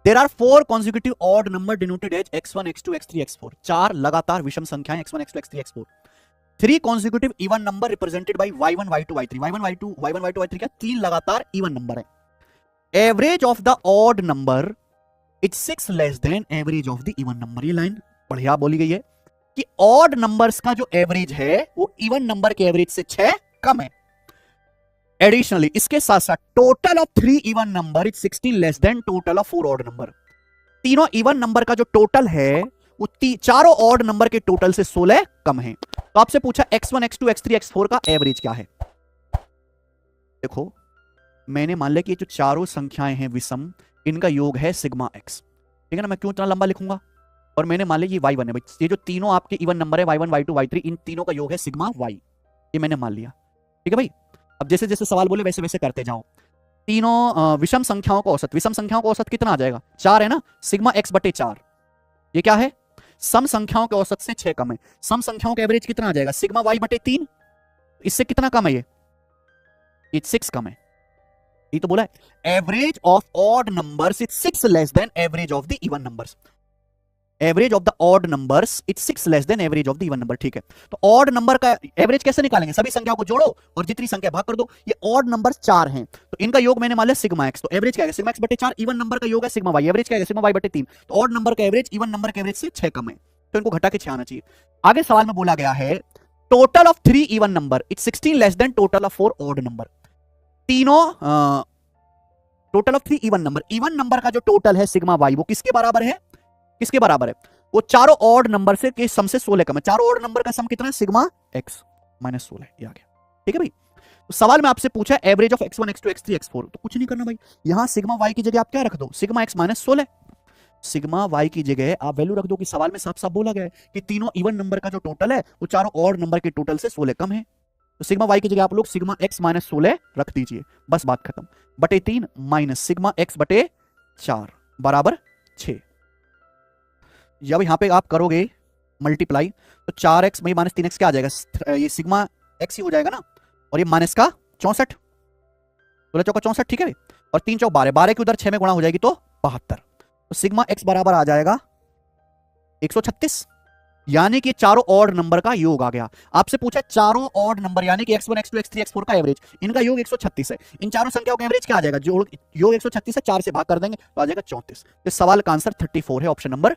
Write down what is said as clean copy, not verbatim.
There are 4 consecutive odd number denoted as x1 x2 x3 x4, 4 लगातार विषम संख्याएं x1 x2 x3 x4, 3 consecutive even number represented by y1 y2 y3, y1 y2 y3 क्या 3 लगातार even number है. Average of the odd number is 6 less than average of the even number. ये line बढ़िया बोली गई है कि odd numbers का जो एवरेज है वो इवन नंबर के एवरेज से 6 कम है. एडिशनली इसके साथ साथ total of 3 even number is 16 less than total of 4 odd number. तीनों इवन नंबर का जो टोटल है वो चारों ऑड नंबर के टोटल से 16 कम है. तो आपसे पूछा x1 x2 x3 x4 का एवरेज क्या है. देखो मैंने मान लिया कि ये जो चारों संख्याएं हैं विषम, इनका योग है सिग्मा x. ठीक है ना, मैं क्यों इतना लंबा लिखूंगा. और मैंने मान लिया ये y1 है भाई, ये जो तीनों आपके इवन नंबर है y1 y2 y3, इन तीनों का योग है सिग्मा y. ये मैंने मान लिया. ठीक है भाई. अब जैसे जैसे सवाल बोले वैसे वैसे करते जाओ. तीनों विषम संख्याओं का औसत, विषम संख्याओं का औसत कितना आ जाएगा 4 है ना, सिग्मा x बटे 4. ये क्या है, सम संख्याओं के औसत से 6 कम है. सम संख्याओं का एवरेज कितना आ जाएगा सिग्मा y बटे 3. इससे कितना कम है ये 6 कम है. ये तो बोला है average of odd numbers is 6 less than average of the even numbers. Average of the odd numbers is 6 less than average of the even number. ठीक है, तो ऑड नंबर का एवरेज कैसे निकालेंगे, सभी संख्याओं को जोड़ो और जितनी संख्या भाग कर दो. ये ऑड नंबर्स 4 हैं तो इनका योग मैंने मान लिया सिग्मा x. तो एवरेज क्या है सिग्मा x बटे 4. इवन नंबर का योग है सिग्मा y. एवरेज क्या है सिग्मा y बटे 3. तो ऑड नंबर का एवरेज इवन नंबर के एवरेज से 6 कम है, तो इनको घटा के 6 आना चाहिए. आगे सवाल में बोला गया है total of 3 even number is 16 less than total of 4 odd number. तीनों total of 3 even number, even number का जो टोटल है सिग्मा y वो किसके बराबर है, किसके बराबर है, वो चारों ऑड नंबर से के सम से 16 कम है. चारों ऑड नंबर का सम कितना है सिग्मा x माइनस 16. ये आ गया. ठीक है भाई. तो सवाल में आपसे पूछा average of x1 x2 x3 x4, तो कुछ नहीं करना भाई, यहां सिग्मा y की जगह आप क्या रख दो sigma x minus 16. Sigma y की जगह आप वैल्यू रख दो कि सवाल में साफ साफ बोला गया है कि तीनों इवन नंबर का जो टोटल है वो चारों ऑड नंबर के टोटल से 16 कम है. तो सिग्मा y की जगह आप लोग सिग्मा x माइनस 16 रख दीजिए, बस बात खत्म. बटे 3 माइनस सिग्मा x बटे 4 बराबर 6. जब यहां पे आप करोगे मल्टीप्लाई तो 4x में माइनस 3x क्या आ जाएगा, ये सिग्मा x ही हो जाएगा ना, और ये माइनस का 64, 16 चौका 64. ठीक है, और 3 चौक 12, 12 की उधर 6 में गुणा हो जाएगी तो 72. तो सिग्मा x बराबर आ जाएगा 136. यानी कि चारों ऑड नंबर का योग आ गया. आपसे पूछा चारों ऑड नंबर यानी कि x1 x2 x3 x4 का एवरेज, इनका योग 136 है. इन चारों संख्याओं का एवरेज क्या आ जाएगा, जो योग 136 है 4 से भाग कर देंगे तो आ जाएगा 34. तो सवाल का आंसर 34 है, ऑप्शन नंबर